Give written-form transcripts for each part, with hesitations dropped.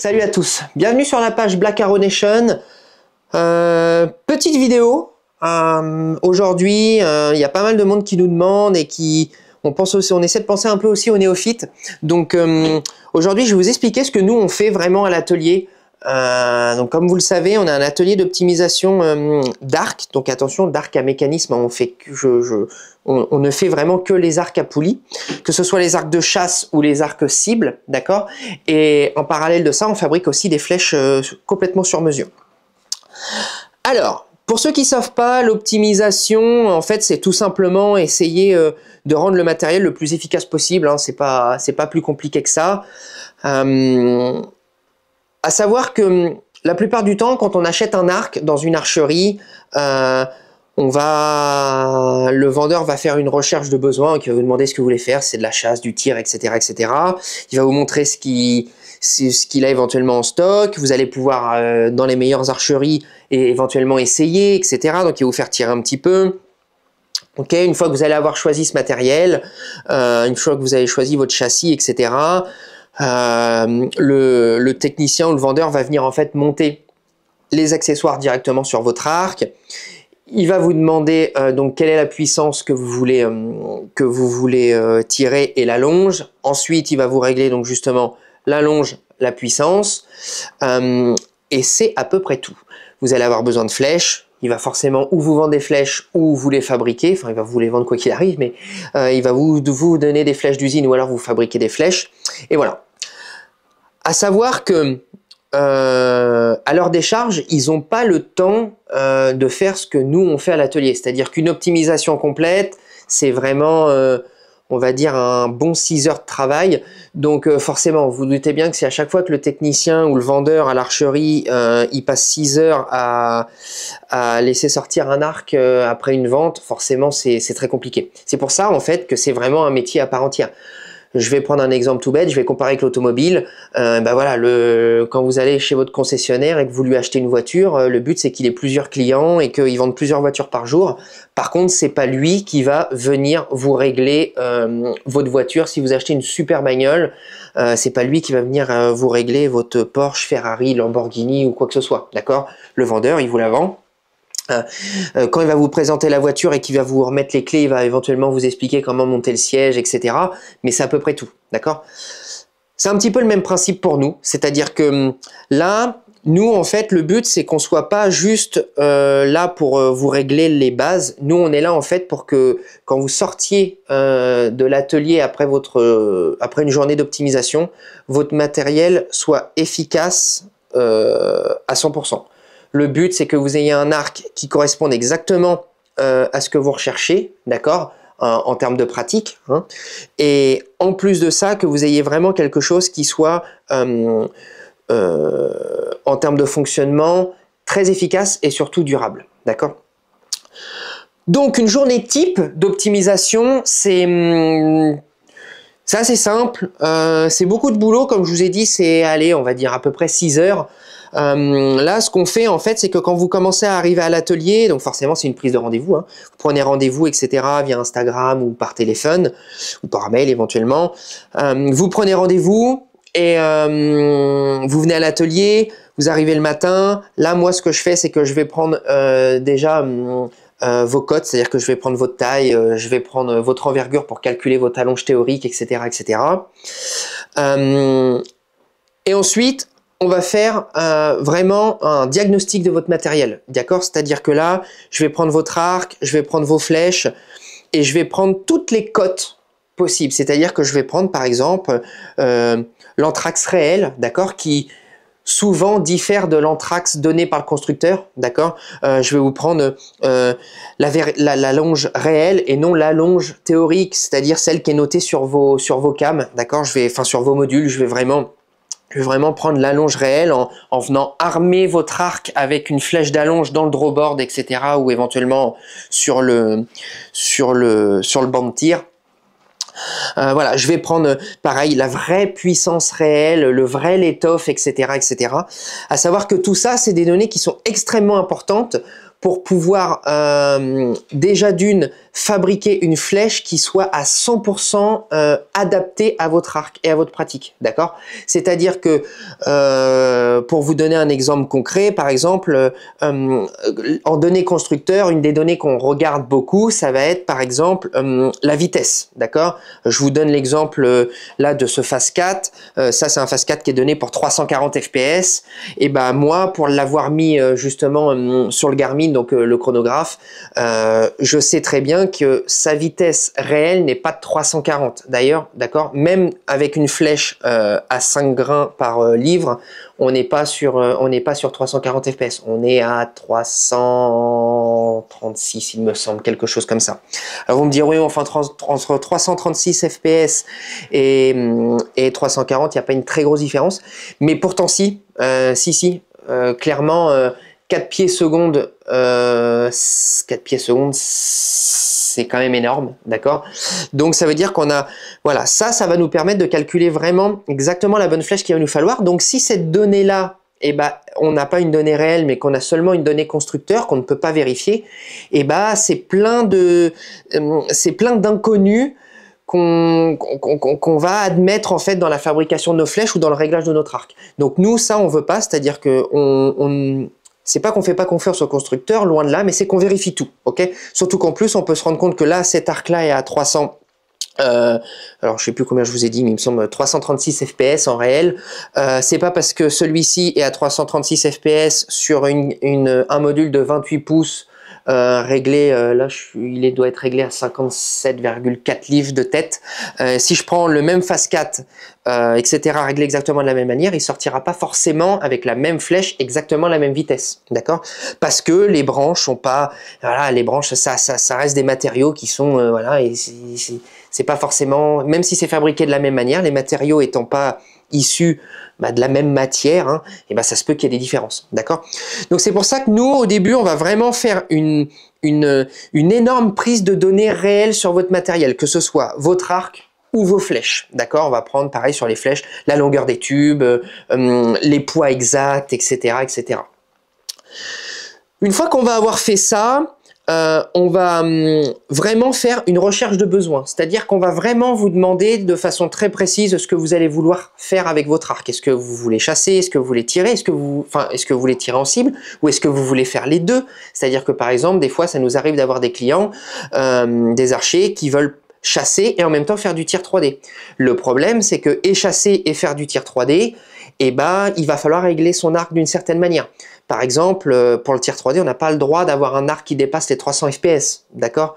Salut à tous, bienvenue sur la page Black Arrow Nation. Petite vidéo. Aujourd'hui, il y a pas mal de monde qui nous demande et on essaie de penser un peu aussi aux néophytes. Donc aujourd'hui, je vais vous expliquer ce que nous on fait vraiment à l'atelier. Donc comme vous le savez, on a un atelier d'optimisation d'arc. Donc attention, d'arc à mécanisme, on ne fait vraiment que les arcs à poulie, que ce soit les arcs de chasse ou les arcs cibles, d'accord. Et en parallèle de ça, on fabrique aussi des flèches complètement sur mesure. Alors, pour ceux qui ne savent pas, l'optimisation, en fait, c'est tout simplement essayer de rendre le matériel le plus efficace possible. Hein. C'est pas plus compliqué que ça. À savoir que la plupart du temps, quand on achète un arc dans une archerie, le vendeur va faire une recherche de besoin qui va vous demander ce que vous voulez faire, c'est de la chasse, du tir, etc., etc. Il va vous montrer ce qu'il a éventuellement en stock. Vous allez pouvoir, dans les meilleures archeries, et éventuellement essayer, etc. Donc, il va vous faire tirer un petit peu. Ok, une fois que vous allez avoir choisi ce matériel, une fois que vous avez choisi votre châssis, etc., le technicien ou le vendeur va venir en fait monter les accessoires directement sur votre arc. Il va vous demander donc quelle est la puissance que vous voulez tirer et la longe. Ensuite, il va vous régler donc justement la longe, la puissance, et c'est à peu près tout. Vous allez avoir besoin de flèches. Il va forcément ou vous vendre des flèches ou vous les fabriquer. Enfin, il va vous les vendre quoi qu'il arrive, mais il va vous donner des flèches d'usine ou alors vous fabriquez des flèches. Et voilà. À savoir que à leur décharge, ils n'ont pas le temps de faire ce que nous on fait à l'atelier. C'est-à-dire qu'une optimisation complète, c'est vraiment, on va dire, un bon 6 heures de travail. Donc forcément, vous doutez bien que si à chaque fois que le technicien ou le vendeur à l'archerie, il passe 6 heures à laisser sortir un arc après une vente, forcément c'est très compliqué. C'est pour ça en fait que c'est vraiment un métier à part entière. Je vais prendre un exemple tout bête, je vais comparer avec l'automobile. Voilà, quand vous allez chez votre concessionnaire et que vous lui achetez une voiture, le but c'est qu'il ait plusieurs clients et qu'il vende plusieurs voitures par jour. Par contre, c'est pas lui qui va venir vous régler votre voiture. Si vous achetez une super bagnole, c'est pas lui qui va venir vous régler votre Porsche, Ferrari, Lamborghini ou quoi que ce soit. D'accord? Le vendeur, il vous la vend. Quand il va vous présenter la voiture et qu'il va vous remettre les clés, il va éventuellement vous expliquer comment monter le siège, etc. Mais c'est à peu près tout, d'accord? C'est un petit peu le même principe pour nous, c'est-à-dire que là, nous, en fait, le but, c'est qu'on soit pas juste là pour vous régler les bases. Nous, on est là, en fait, pour que quand vous sortiez de l'atelier après une journée d'optimisation, votre matériel soit efficace à 100%. Le but, c'est que vous ayez un arc qui corresponde exactement à ce que vous recherchez, d'accord, en termes de pratique. Hein. Et en plus de ça, que vous ayez vraiment quelque chose qui soit, en termes de fonctionnement, très efficace et surtout durable, d'accord. Donc, une journée type d'optimisation, c'est assez simple. C'est beaucoup de boulot, comme je vous ai dit, c'est, allez, on va dire à peu près 6 heures. Là, ce qu'on fait, en fait, c'est que quand vous commencez à arriver à l'atelier, donc forcément, c'est une prise de rendez-vous, hein, vous prenez rendez-vous, etc., via Instagram ou par téléphone, ou par mail éventuellement. Vous prenez rendez-vous et vous venez à l'atelier, vous arrivez le matin. Là, moi, ce que je fais, c'est que je vais prendre déjà vos cotes, c'est-à-dire que je vais prendre votre taille, je vais prendre votre envergure pour calculer votre allonge théorique, etc., etc. Et ensuite, on va faire vraiment un diagnostic de votre matériel, d'accord? C'est-à-dire que là, je vais prendre votre arc, je vais prendre vos flèches et je vais prendre toutes les cotes possibles. C'est-à-dire que je vais prendre, par exemple, l'anthrax réel, d'accord, qui souvent diffère de l'anthrax donné par le constructeur, d'accord. Je vais vous prendre la longe réelle et non la longe théorique, c'est-à-dire celle qui est notée sur vos cames, d'accord. Sur vos modules, je vais vraiment prendre l'allonge réelle en venant armer votre arc avec une flèche d'allonge dans le drawboard, etc. ou éventuellement sur le banc de tir. Voilà, je vais prendre pareil la vraie puissance réelle, le vrai let-off, etc., etc. À savoir que tout ça, c'est des données qui sont extrêmement importantes pour pouvoir déjà d'une fabriquer une flèche qui soit à 100% adaptée à votre arc et à votre pratique, d'accord? C'est-à-dire que, pour vous donner un exemple concret, par exemple, en données constructeurs, une des données qu'on regarde beaucoup, ça va être par exemple la vitesse, d'accord? Je vous donne l'exemple là de ce Phase 4, ça c'est un Phase 4 qui est donné pour 340 fps, et ben moi pour l'avoir mis justement sur le Garmin, donc le chronographe, je sais très bien que sa vitesse réelle n'est pas de 340 d'ailleurs, d'accord, même avec une flèche à 5 grains par livre, on n'est pas sur 340 fps, on est à 336 il me semble, quelque chose comme ça. Alors vous me direz oui, enfin entre 336 fps et 340 il n'y a pas une très grosse différence, mais pourtant si, clairement 4 pieds secondes, 4 pieds secondes, c'est quand même énorme, d'accord? Donc ça veut dire qu'on a, voilà, ça va nous permettre de calculer vraiment exactement la bonne flèche qu'il va nous falloir. Donc si cette donnée-là, eh ben, on n'a pas une donnée réelle, mais qu'on a seulement une donnée constructeur qu'on ne peut pas vérifier, eh ben, c'est plein d'inconnus qu'on va admettre en fait dans la fabrication de nos flèches ou dans le réglage de notre arc. Donc nous, ça, on veut pas, c'est-à-dire que c'est pas qu'on fait pas confiance au constructeur, loin de là, mais c'est qu'on vérifie tout, ok? Surtout qu'en plus, on peut se rendre compte que là, cet arc-là est à 300. Alors je sais plus combien je vous ai dit, mais il me semble 336 fps en réel. C'est pas parce que celui-ci est à 336 fps sur un module de 28 pouces réglé, là il doit être réglé à 57,4 livres de tête. Si je prends le même Phase 4, etc., réglé exactement de la même manière, il sortira pas forcément avec la même flèche, exactement la même vitesse, d'accord? Parce que les branches sont pas, voilà, les branches, ça reste des matériaux qui sont, voilà, et c'est pas forcément, même si c'est fabriqué de la même manière, les matériaux étant pas issus de la même matière, hein, et ça se peut qu'il y ait des différences, d'accord? Donc c'est pour ça que nous, au début, on va vraiment faire une énorme prise de données réelles sur votre matériel, que ce soit votre arc ou vos flèches, d'accord? On va prendre, pareil, sur les flèches, la longueur des tubes, les poids exacts, etc., etc. Une fois qu'on va avoir fait ça, on va vraiment faire une recherche de besoin, c'est-à-dire qu'on va vraiment vous demander de façon très précise ce que vous allez vouloir faire avec votre arc. Est-ce que vous voulez chasser, est-ce que vous voulez tirer, est-ce que vous voulez tirer en cible, ou est-ce que vous voulez faire les deux? C'est-à-dire que par exemple, des fois, ça nous arrive d'avoir des clients, des archers qui veulent chasser et en même temps faire du tir 3D. Le problème, c'est que et chasser et faire du tir 3D, il va falloir régler son arc d'une certaine manière. Par exemple, pour le tir 3D, on n'a pas le droit d'avoir un arc qui dépasse les 300 fps, d'accord?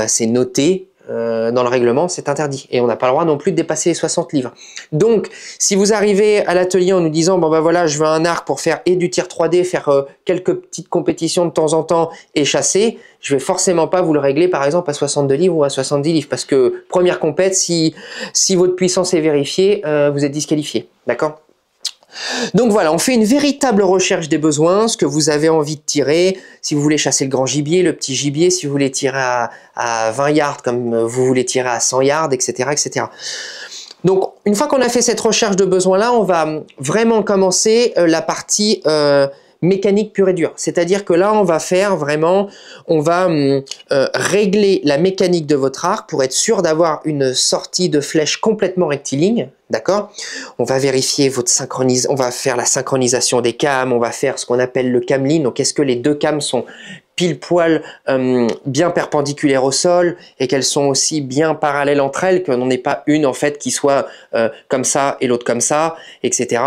C'est noté dans le règlement, c'est interdit. Et on n'a pas le droit non plus de dépasser les 60 livres. Donc, si vous arrivez à l'atelier en nous disant, bon voilà, je veux un arc pour faire et du tir 3D, faire quelques petites compétitions de temps en temps et chasser, je vais forcément pas vous le régler, par exemple, à 62 livres ou à 70 livres. Parce que, première compète, si votre puissance est vérifiée, vous êtes disqualifié, d'accord? Donc voilà, on fait une véritable recherche des besoins, ce que vous avez envie de tirer, si vous voulez chasser le grand gibier, le petit gibier, si vous voulez tirer à 20 yards comme vous voulez tirer à 100 yards, etc., etc. Donc une fois qu'on a fait cette recherche de besoins-là, on va vraiment commencer la partie mécanique pure et dure. C'est-à-dire que là, on va régler la mécanique de votre arc pour être sûr d'avoir une sortie de flèche complètement rectiligne, d'accord? On va vérifier on va faire la synchronisation des cames, on va faire ce qu'on appelle le cameline. Donc, est-ce que les deux cames sont pile poil bien perpendiculaires au sol et qu'elles sont aussi bien parallèles entre elles, qu'on n'en ait pas une en fait qui soit comme ça et l'autre comme ça, etc.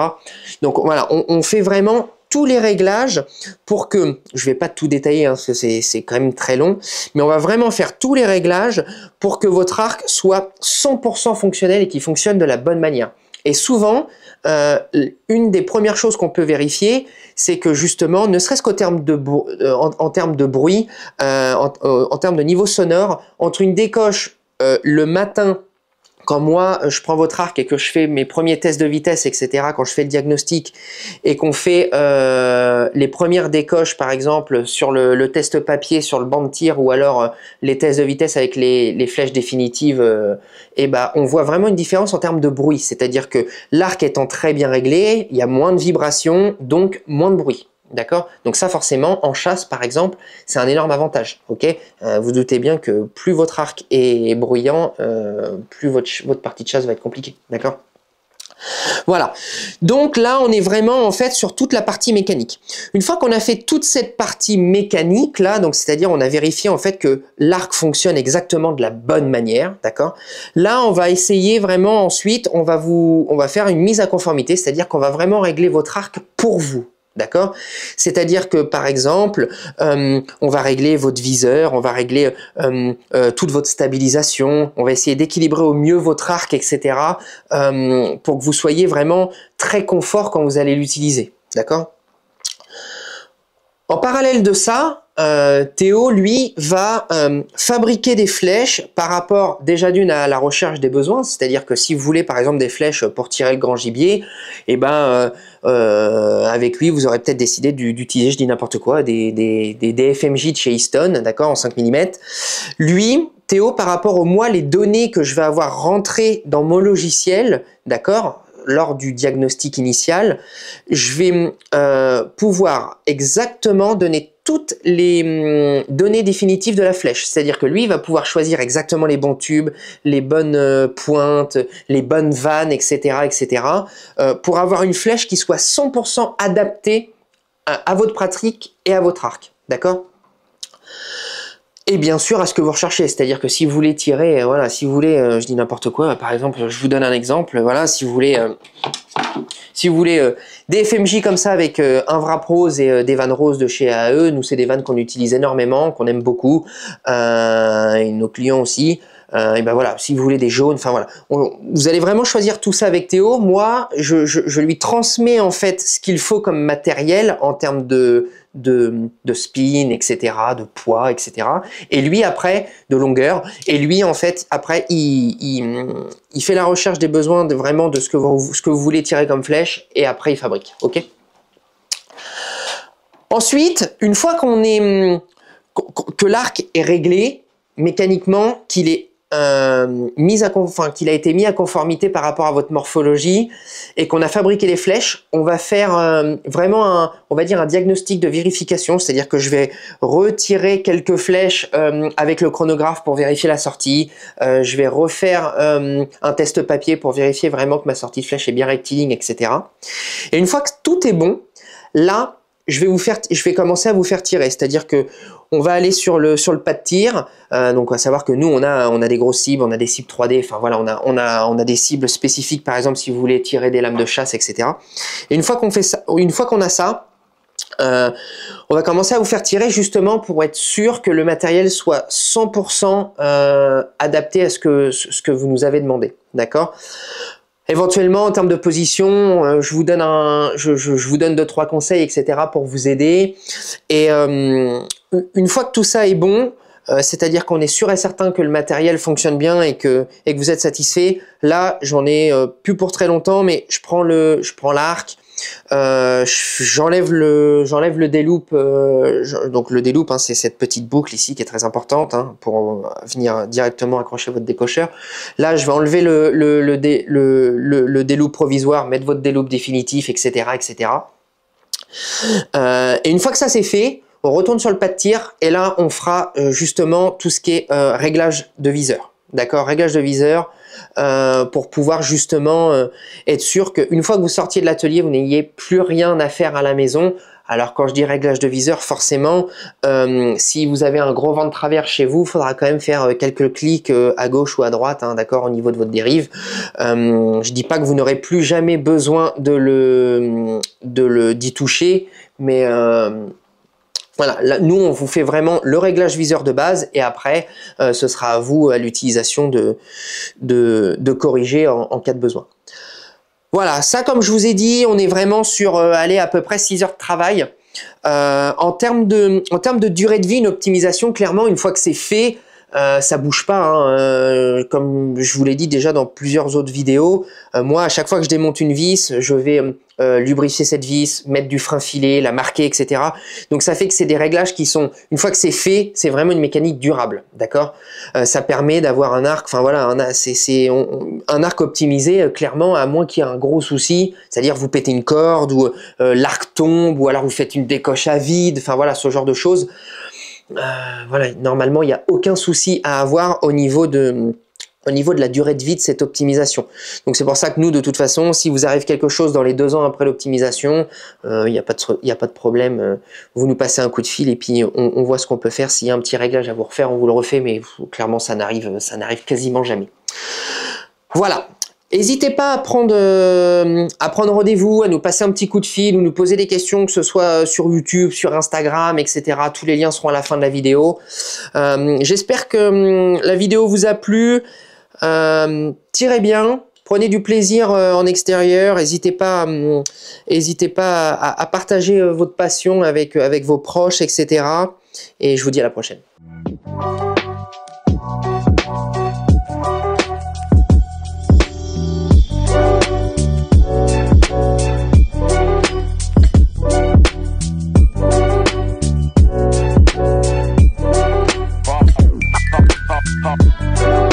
Donc voilà, on fait vraiment tous les réglages pour que, je vais pas tout détailler, hein, parce que c'est quand même très long, mais on va vraiment faire tous les réglages pour que votre arc soit 100% fonctionnel et qu'il fonctionne de la bonne manière. Et souvent, une des premières choses qu'on peut vérifier, c'est que justement, ne serait-ce qu'en termes de en termes de bruit, en termes de niveau sonore, entre une décoche le matin, quand moi je prends votre arc et que je fais mes premiers tests de vitesse, etc., quand je fais le diagnostic et qu'on fait les premières décoches par exemple sur le test papier sur le banc de tir ou alors les tests de vitesse avec les flèches définitives, on voit vraiment une différence en termes de bruit, c'est-à-dire que l'arc étant très bien réglé, il y a moins de vibrations, donc moins de bruit. D'accord? Donc ça forcément, en chasse par exemple, c'est un énorme avantage. Ok? Vous doutez bien que plus votre arc est bruyant, plus votre partie de chasse va être compliquée. D'accord? Voilà, donc là on est vraiment en fait sur toute la partie mécanique. Une fois qu'on a fait toute cette partie mécanique là, donc c'est-à-dire on a vérifié en fait que l'arc fonctionne exactement de la bonne manière, d'accord? Là on va essayer vraiment ensuite, on va faire une mise à conformité, c'est-à-dire qu'on va vraiment régler votre arc pour vous. D'accord? C'est-à-dire que par exemple, on va régler votre viseur, on va régler toute votre stabilisation, on va essayer d'équilibrer au mieux votre arc, etc. Pour que vous soyez vraiment très confort quand vous allez l'utiliser. D'accord? En parallèle de ça, Théo, lui, va fabriquer des flèches par rapport déjà d'une à la recherche des besoins, c'est-à-dire que si vous voulez par exemple des flèches pour tirer le grand gibier, et avec lui vous aurez peut-être décidé d'utiliser, je dis n'importe quoi, des FMJ de chez Easton, d'accord, en 5 mm. Lui, Théo, par rapport au moi, les données que je vais avoir rentrées dans mon logiciel, d'accord, lors du diagnostic initial, je vais pouvoir exactement donner toutes les données définitives de la flèche. C'est-à-dire que lui, il va pouvoir choisir exactement les bons tubes, les bonnes pointes, les bonnes vannes, etc., etc., pour avoir une flèche qui soit 100% adaptée à votre pratique et à votre arc. D'accord ? Et bien sûr à ce que vous recherchez, c'est-à-dire que si vous voulez tirer, voilà, si vous voulez, je dis n'importe quoi, par exemple, je vous donne un exemple, voilà, si vous voulez des FMJ comme ça avec un wrap rose et des vannes roses de chez AE, nous c'est des vannes qu'on utilise énormément, qu'on aime beaucoup, et nos clients aussi. Et ben voilà, si vous voulez des jaunes, enfin voilà, vous allez vraiment choisir tout ça avec Théo. Moi, je lui transmets en fait ce qu'il faut comme matériel en termes de spin, etc., de poids, etc. Et lui après de longueur. Et lui en fait après il fait la recherche des besoins vraiment de ce que vous voulez tirer comme flèche et après il fabrique. Ok. Ensuite, une fois que l'arc est réglé mécaniquement, qu'il est qu'il a été mis à conformité par rapport à votre morphologie et qu'on a fabriqué les flèches, on va faire vraiment on va dire un diagnostic de vérification, c'est-à-dire que je vais retirer quelques flèches avec le chronographe pour vérifier la sortie, je vais refaire un test papier pour vérifier vraiment que ma sortie de flèche est bien rectiligne, etc. Et une fois que tout est bon, là, je vais commencer à vous faire tirer, c'est-à-dire que on va aller sur le pas de tir, donc on va savoir que nous on a des grosses cibles, on a des cibles 3D, enfin voilà, on a des cibles spécifiques, par exemple si vous voulez tirer des lames de chasse, etc. Et une fois qu'on fait ça, une fois qu'on a ça, on va commencer à vous faire tirer justement pour être sûr que le matériel soit 100% adapté à ce que vous nous avez demandé, d'accord? Éventuellement, en termes de position, je vous donne 2-3 conseils, etc. pour vous aider. Et une fois que tout ça est bon, c'est-à-dire qu'on est sûr et certain que le matériel fonctionne bien et que vous êtes satisfait, là, j'en ai plus pour très longtemps, mais je prends l'arc, j'enlève le déloupe, donc le déloupe, hein, c'est cette petite boucle ici qui est très importante hein, pour venir directement accrocher votre décocheur. Là je vais enlever le déloupe provisoire, mettre votre déloupe définitif, etc., etc. Et une fois que ça c'est fait, on retourne sur le pas de tir et là on fera justement tout ce qui est réglage de viseur, d'accord, réglage de viseur. Pour pouvoir justement être sûr qu'une fois que vous sortiez de l'atelier, vous n'ayez plus rien à faire à la maison. Alors quand je dis réglage de viseur, forcément, si vous avez un gros vent de travers chez vous, il faudra quand même faire quelques clics à gauche ou à droite, hein, d'accord, au niveau de votre dérive. Je dis pas que vous n'aurez plus jamais besoin d'y toucher, mais voilà, là, nous on vous fait vraiment le réglage viseur de base et après ce sera à vous à l'utilisation de corriger en cas de besoin. Voilà, ça comme je vous ai dit, on est vraiment sur aller à peu près 6 heures de travail. En termes de durée de vie, une optimisation, clairement, une fois que c'est fait, ça bouge pas, hein, comme je vous l'ai dit déjà dans plusieurs autres vidéos. Moi, à chaque fois que je démonte une vis, je vais lubrifier cette vis, mettre du frein filé, la marquer, etc. Donc ça fait que c'est des réglages qui sont, une fois que c'est fait, c'est vraiment une mécanique durable, d'accord. Ça permet d'avoir un arc, enfin voilà, un arc optimisé, clairement, à moins qu'il y ait un gros souci, c'est-à-dire vous pétez une corde, ou l'arc tombe, ou alors vous faites une décoche à vide, enfin voilà, ce genre de choses. Voilà, normalement, il n'y a aucun souci à avoir au niveau de la durée de vie de cette optimisation. Donc c'est pour ça que nous, de toute façon, si vous arrive quelque chose dans les 2 ans après l'optimisation, il n'y a pas de problème. Vous nous passez un coup de fil et puis on voit ce qu'on peut faire. S'il y a un petit réglage à vous refaire, on vous le refait, mais clairement, ça n'arrive quasiment jamais. Voilà. N'hésitez pas à prendre rendez-vous, à nous passer un petit coup de fil ou nous poser des questions, que ce soit sur YouTube, sur Instagram, etc. Tous les liens seront à la fin de la vidéo. J'espère que la vidéo vous a plu. Tirez bien, prenez du plaisir en extérieur. N'hésitez pas à partager votre passion avec vos proches, etc. Et je vous dis à la prochaine. Pop.